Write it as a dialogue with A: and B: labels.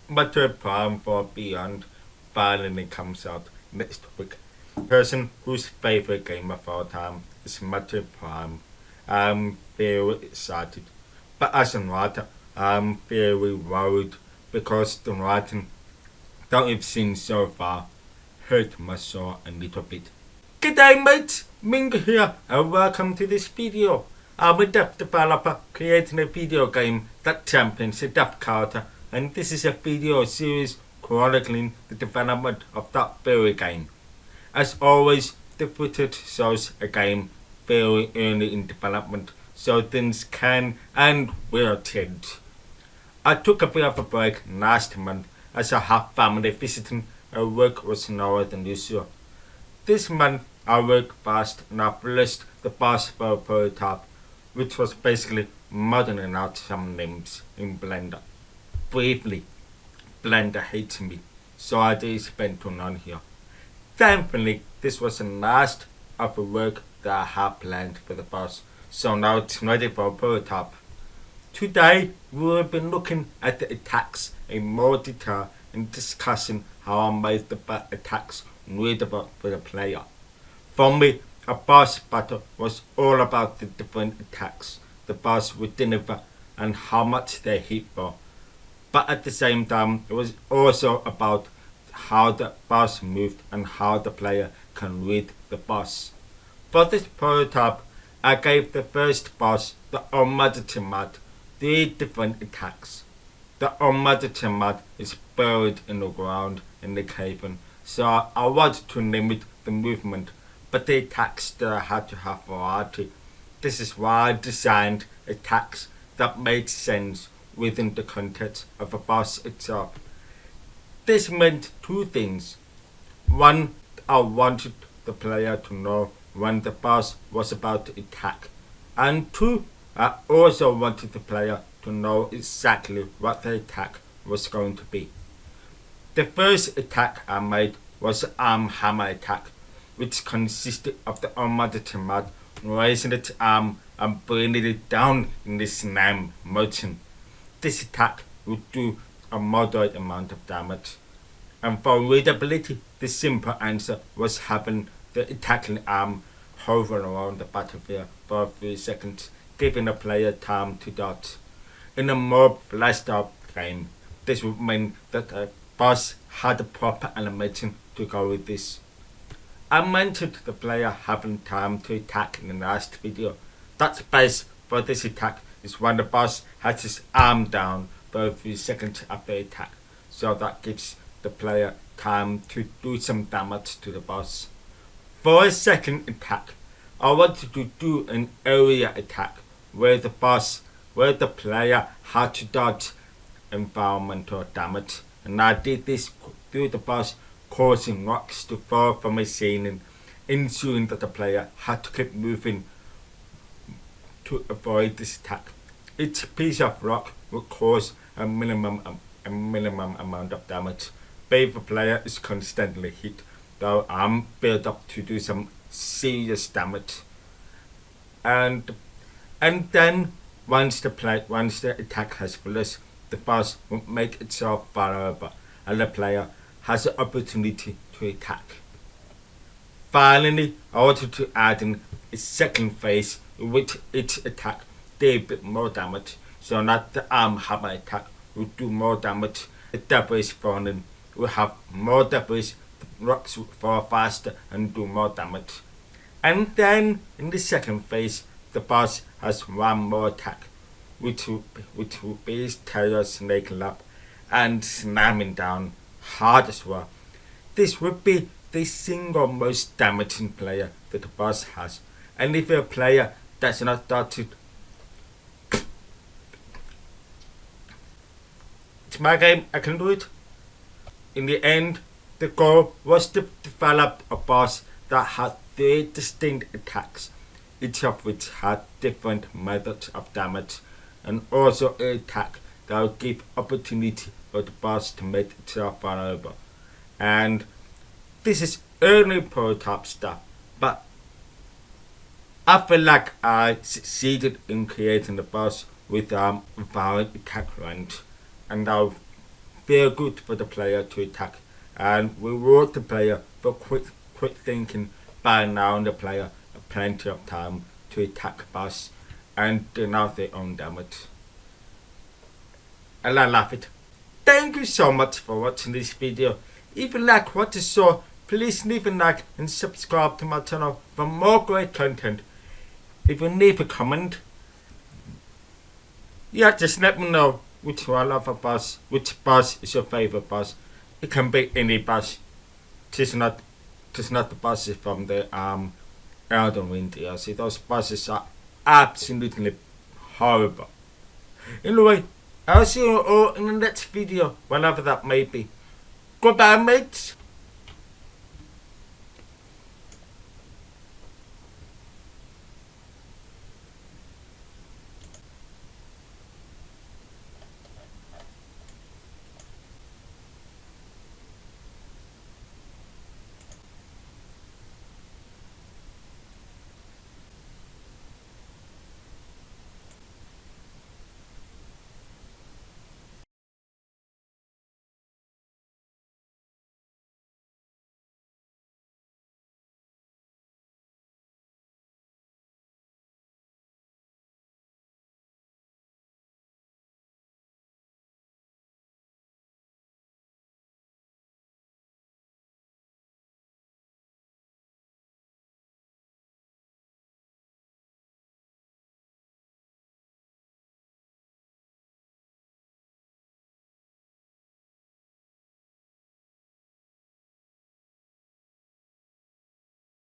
A: Metroid Prime 4 Beyond finally comes out next week. Person whose favorite game of all time is Metroid Prime. I'm very excited, but as a writer, I'm very worried because the writing that we've seen so far hurt my soul a little bit. G'day mates, Ming here and welcome to this video. I'm a dev developer creating a video game that champions a deaf character, and this is a video series chronicling the development of that very game. As always, the footage shows a game very early in development, so things can and will change. I took a bit of a break last month as I had family visiting and work was slower than usual. This month I worked fast and I finished the boss for a prototype, which was basically modeling out some names in Blender. Briefly, Blender hates me, so I did spend too long here. Thankfully, this was the last of the work that I had planned for the boss, so now it's ready for a prototype. Today, we will be looking at the attacks in more detail and discussing how I made the attacks readable for the player. For me, a boss battle was all about the different attacks the boss would deliver and how much they hit for. But at the same time, it was also about how the boss moved and how the player can read the boss. For this prototype, I gave the first boss, the Almighty Mud, 3 different attacks. The Almighty Mud is buried in the ground in the cavern, so I wanted to limit the movement, but the attacks still had to have variety. This is why I designed attacks that made sense within the context of the boss itself. This meant 2 things. One, I wanted the player to know when the boss was about to attack, and 2, I also wanted the player to know exactly what the attack was going to be. The first attack I made was the arm hammer attack, which consisted of the Almighty Mud raising its arm and bringing it down in the slam motion. This attack would do a moderate amount of damage. And for readability, the simple answer was having the attacking arm hover around the battlefield for a few seconds, giving the player time to dodge. In a more fleshed out game, this would mean that the boss had a proper animation to go with this. I mentioned the player having time to attack in the last video. That space for this attack is when the boss has his arm down for a few seconds after attack, so that gives the player time to do some damage to the boss. For a second attack, I wanted to do an area attack where the player had to dodge environmental damage, and I did this through the boss causing rocks to fall from a ceiling, ensuring that the player had to keep moving to avoid this attack. Each piece of rock would cause a minimum amount of damage, but if the player is constantly hit, their arm built up to do some serious damage. And then once the attack has finished, the boss will make itself vulnerable and the player has the opportunity to attack. Finally, I wanted to add in a second phase in which each attack did a bit more damage, so that the arm hammer attack would do more damage, the debris falling will have more debris, the rocks would fall faster and do more damage. And then in the second phase, the boss has one more attack, which will be his tail snaking up and slamming down hard as well. This would be the single most damaging player that the boss has, and if a player does not dodge it, it's my game, I can do it. In the end, the goal was to develop a boss that had 3 distinct attacks, each of which had different methods of damage, and also an attack that would give opportunity for the boss to make itself vulnerable. And this is early prototype stuff, but I feel like I succeeded in creating the boss with valid attack range, and I feel good for the player to attack and reward the player for quick thinking by allowing the player plenty of time to attack boss and deny their own damage. And I love it. Thank you so much for watching this video. If you like what you saw, please leave a like and subscribe to my channel for more great content. If you leave a comment, just let me know which one of a boss, which boss is your favorite boss. It can be any boss. Just not the bosses from the Elden Ring DLC. Those bosses are absolutely horrible. Anyway, I'll see you all in the next video, whenever that may be. Goodbye, mates.